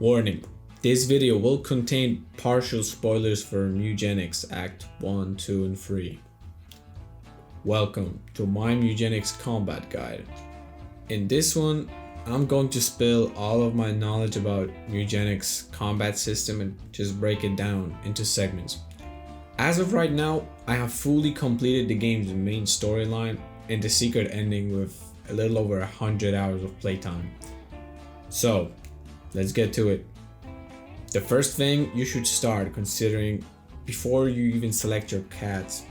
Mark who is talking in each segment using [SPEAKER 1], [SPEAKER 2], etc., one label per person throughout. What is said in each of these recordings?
[SPEAKER 1] Warning, this video will contain partial spoilers for Mewgenics Act 1, 2 and 3. Welcome to my Mewgenics Combat Guide. In this one, I'm going to spill all of my knowledge about Mewgenics combat system and just break it down into segments. As of right now, I have fully completed the game's main storyline and the secret ending with a little over 100 hours of playtime. So, let's get to it. The first thing you should start considering before you even select your cats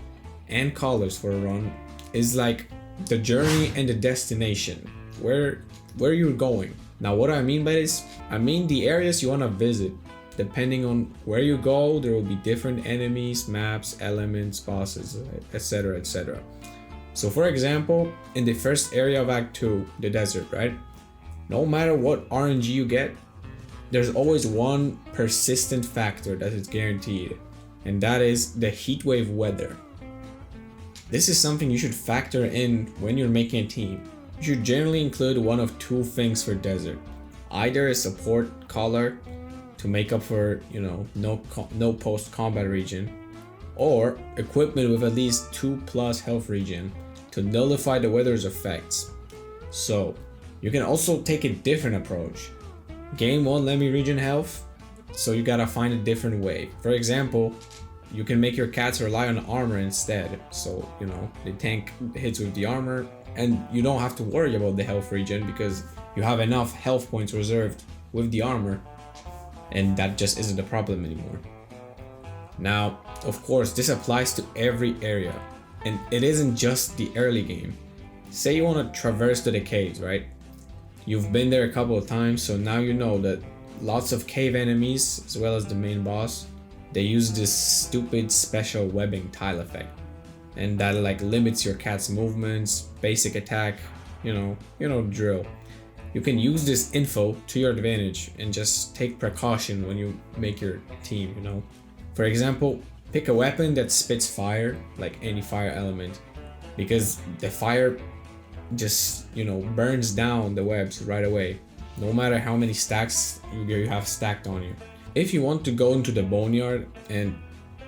[SPEAKER 1] and colors for a run is like the journey and the destination, where you're going. Now what I mean by this, I mean the areas you want to visit. Depending on where you go, there will be different enemies, maps, elements, bosses, etc, etc. So for example, in the first area of Act 2, the desert, right? No matter what RNG you get, there's always one persistent factor that is guaranteed, and that is the heatwave weather. This is something you should factor in when you're making a team. You should generally include one of two things for desert. Either a support color to make up for, no post-combat region, or equipment with at least 2+ health regen to nullify the weather's effects. So, you can also take a different approach. Game won't let me regen health, so you gotta find a different way. For example, you can make your cats rely on armor instead, so the tank hits with the armor and you don't have to worry about the health regen because you have enough health points reserved with the armor, and that just isn't a problem anymore. Now, of course, this applies to every area, and it isn't just the early game. Say you want to traverse to the caves, right? You've been there a couple of times, so now you know that lots of cave enemies, as well as the main boss, they use this stupid special webbing tile effect, and that limits your cat's movements, basic attack, drill. You can use this info to your advantage and just take precaution when you make your team, For example, pick a weapon that spits fire, like any fire element, because the fire just burns down the webs right away, no matter how many stacks you have stacked on you. If you want to go into the boneyard and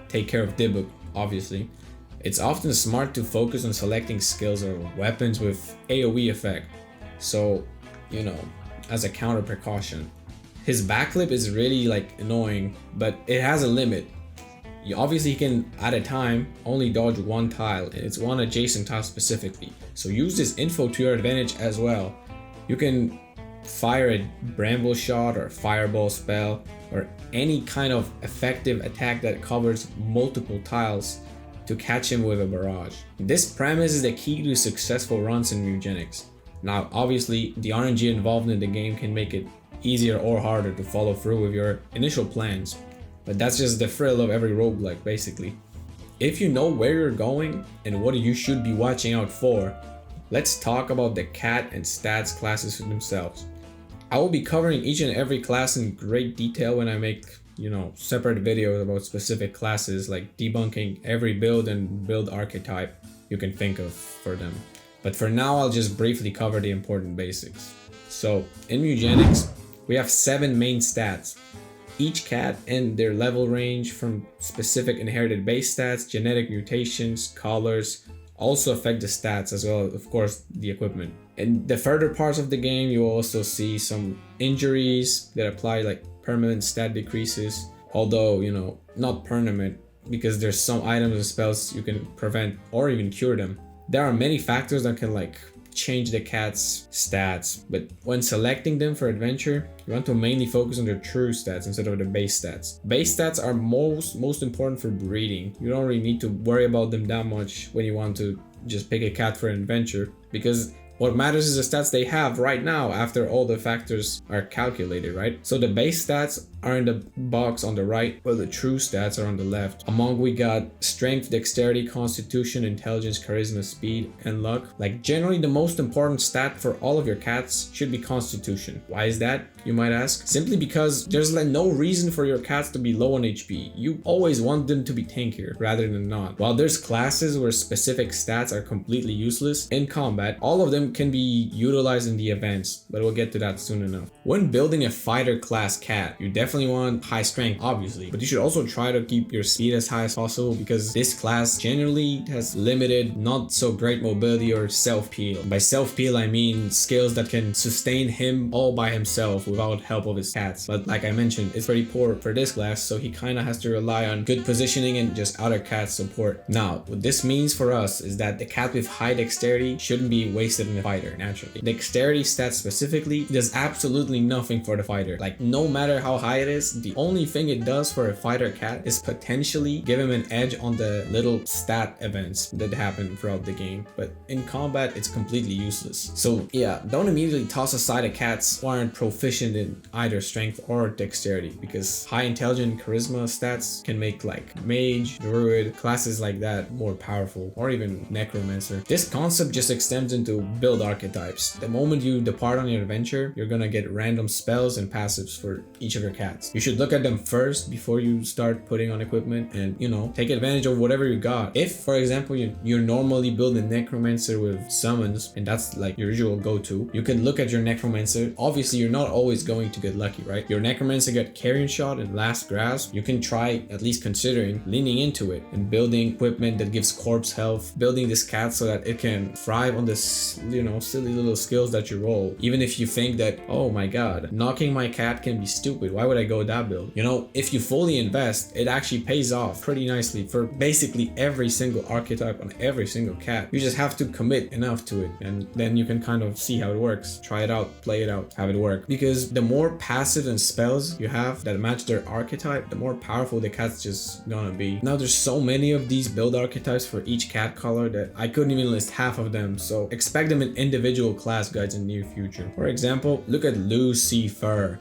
[SPEAKER 1] take care of Dibuk, obviously, it's often smart to focus on selecting skills or weapons with AoE effect. So, as a counter precaution. His backflip is really annoying, but it has a limit. You obviously can at a time only dodge one tile, and it's one adjacent tile specifically. So use this info to your advantage as well. You can fire a bramble shot or fireball spell or any kind of effective attack that covers multiple tiles to catch him with a barrage. This premise is the key to successful runs in Mewgenics. Now obviously the RNG involved in the game can make it easier or harder to follow through with your initial plans, but that's just the thrill of every roguelike basically. If you know where you're going and what you should be watching out for, let's talk about the cat and stats classes themselves. I will be covering each and every class in great detail when I make separate videos about specific classes, like debunking every build and build archetype you can think of for them. But for now, I'll just briefly cover the important basics. So in Mewgenics, we have 7 main stats. Each cat and their level range from specific inherited base stats, genetic mutations, colors, also affect the stats as well, of course, the equipment. In the further parts of the game, you will also see some injuries that apply permanent stat decreases, although, not permanent, because there's some items and spells you can prevent or even cure them. There are many factors that can change the cat's stats, but when selecting them for adventure, you want to mainly focus on their true stats instead of the base stats. Base stats are most important for breeding. You don't really need to worry about them that much when you want to just pick a cat for an adventure, because what matters is the stats they have right now after all the factors are calculated, right? So the base stats are in the box on the right, while the true stats are on the left. Among we got strength, dexterity, constitution, intelligence, charisma, speed, and luck. Like generally the most important stat for all of your cats should be constitution. Why is that, you might ask? Simply because there's like no reason for your cats to be low on HP. You always want them to be tankier rather than not. While there's classes where specific stats are completely useless, in combat, all of them can be utilized in the events, but we'll get to that soon enough. When building a fighter class cat, you definitely want high strength, obviously, but you should also try to keep your speed as high as possible because this class generally has limited, not so great mobility or self-peel. By self-peel, I mean skills that can sustain him all by himself without help of his cats. But like I mentioned, it's pretty poor for this class, so he kind of has to rely on good positioning and just other cat support. Now, what this means for us is that the cat with high dexterity shouldn't be wasted in a fighter, naturally. Dexterity stats specifically does absolutely nothing for the fighter. Like, no matter how high it is, the only thing it does for a fighter cat is potentially give him an edge on the little stat events that happen throughout the game. But in combat, it's completely useless. So yeah, don't immediately toss aside a cats who aren't proficient in either strength or dexterity, because high intelligence charisma stats can make like mage, druid, classes like that more powerful, or even necromancer. This concept just extends into build archetypes. The moment you depart on your adventure, you're gonna get random spells and passives for each of your cats. You should look at them first before you start putting on equipment and, you know, take advantage of whatever you got. If, for example, you're normally building necromancer with summons, and that's like your usual go-to, you can look at your necromancer. Obviously, you're not always going to get lucky, right? Your necromancer got carrion shot and last grasp. You can try at least considering leaning into it and building equipment that gives corpse health, building this cat so that it can thrive on this, you know, silly little skills that you roll. Even if you think that, oh my god, knocking my cat can be stupid, why would I go that build? You know, if you fully invest, it actually pays off pretty nicely for basically every single archetype on every single cat. You just have to commit enough to it, and then you can kind of see how it works. Try it out, play it out, have it work. Because the more passive and spells you have that match their archetype, the more powerful the cat's just gonna be. Now there's so many of these build archetypes for each cat color that I couldn't even list half of them, so expect them in individual class guides in the near future. For example, look at Lucifer.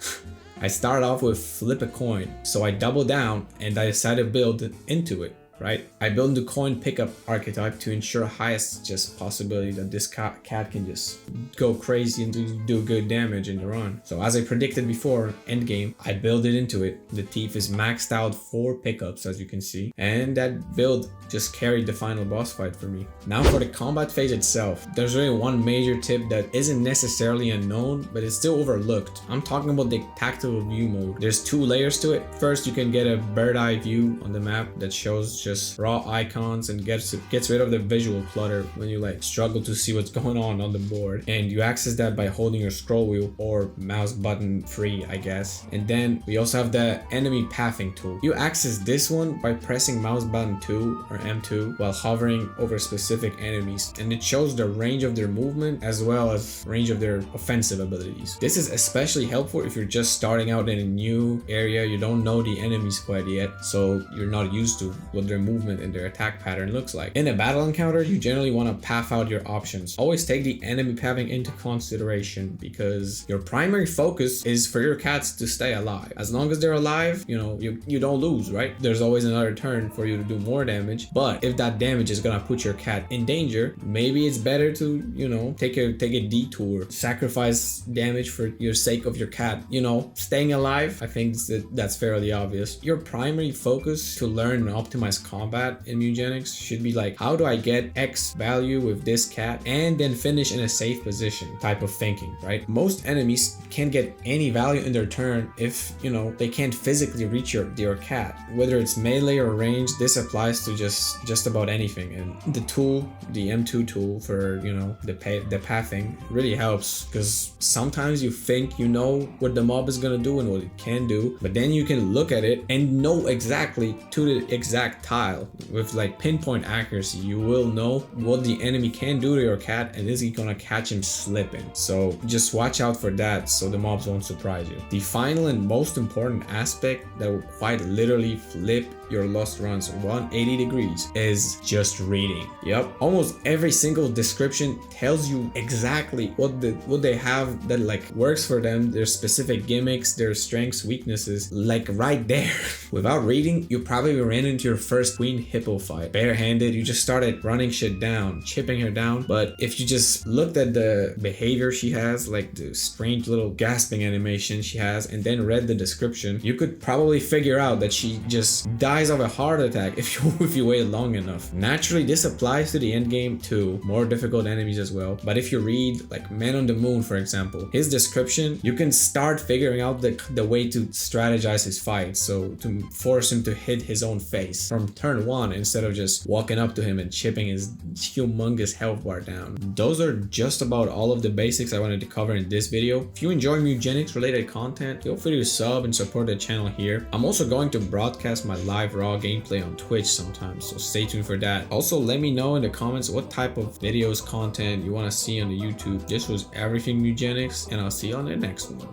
[SPEAKER 1] I started off with flip a coin, so I doubled down and I decided to build into it. Right? I built the coin pickup archetype to ensure highest just possibility that this cat can just go crazy and do good damage in the run. So as I predicted before, end game, I built it into it. The thief is maxed out 4 pickups, as you can see, and that build just carried the final boss fight for me. Now for the combat phase itself, there's really one major tip that isn't necessarily unknown, but it's still overlooked. I'm talking about the tactical view mode. There's 2 layers to it. First, you can get a bird eye view on the map that shows just raw icons and gets rid of the visual clutter when you like struggle to see what's going on the board, and you access that by holding your scroll wheel or mouse button free, I guess. And then we also have the enemy pathing tool. You access this one by pressing mouse button 2 or M2 while hovering over specific enemies, and it shows the range of their movement as well as range of their offensive abilities. This is especially helpful if you're just starting out in a new area, you don't know the enemies quite yet, so you're not used to what their movement and their attack pattern looks like. In a battle encounter, you generally want to path out your options. Always take the enemy pathing into consideration because your primary focus is for your cats to stay alive. As long as they're alive, you know, you don't lose, right? There's always another turn for you to do more damage, but if that damage is gonna put your cat in danger, maybe it's better to, you know, take a detour, sacrifice damage for your sake of your cat. You know, staying alive, I think that's fairly obvious. Your primary focus to learn and optimize combat in Mewgenics should be like, how do I get X value with this cat and then finish in a safe position type of thinking, right? Most enemies can't get any value in their turn if, you know, they can't physically reach your cat. Whether it's melee or range, this applies to just about anything. And the tool, the M2 tool for, you know, the pathing really helps, because sometimes you think you know what the mob is gonna do and what it can do, but then you can look at it and know exactly to the exact time style with like pinpoint accuracy, you will know what the enemy can do to your cat, and is he gonna catch him slipping. So just watch out for that so the mobs won't surprise you. The final and most important aspect that will quite literally flip your Lost runs 180 degrees is just reading. Yep, almost every single description tells you exactly what they have that like works for them, their specific gimmicks, their strengths, weaknesses, like right there. Without reading, you probably ran into your first queen hippo fight barehanded. You just started running shit down, chipping her down. But if you just looked at the behavior she has, like the strange little gasping animation she has, and then read the description, you could probably figure out that she just dies of a heart attack if you wait long enough. Naturally, this applies to the end game too, more difficult enemies as well. But if you read like Man on the Moon, for example, his description, you can start figuring out the way to strategize his fight, so to force him to hit his own face from turn 1 instead of just walking up to him and chipping his humongous health bar down. Those are just about all of the basics I wanted to cover in this video. If you enjoy Mewgenics related content, feel free to sub and support the channel here. I'm also going to broadcast my live raw gameplay on Twitch sometimes, so stay tuned for that. Also, let me know in the comments what type of videos, content you want to see on the YouTube. This was everything Mewgenics, and I'll see you on the next one.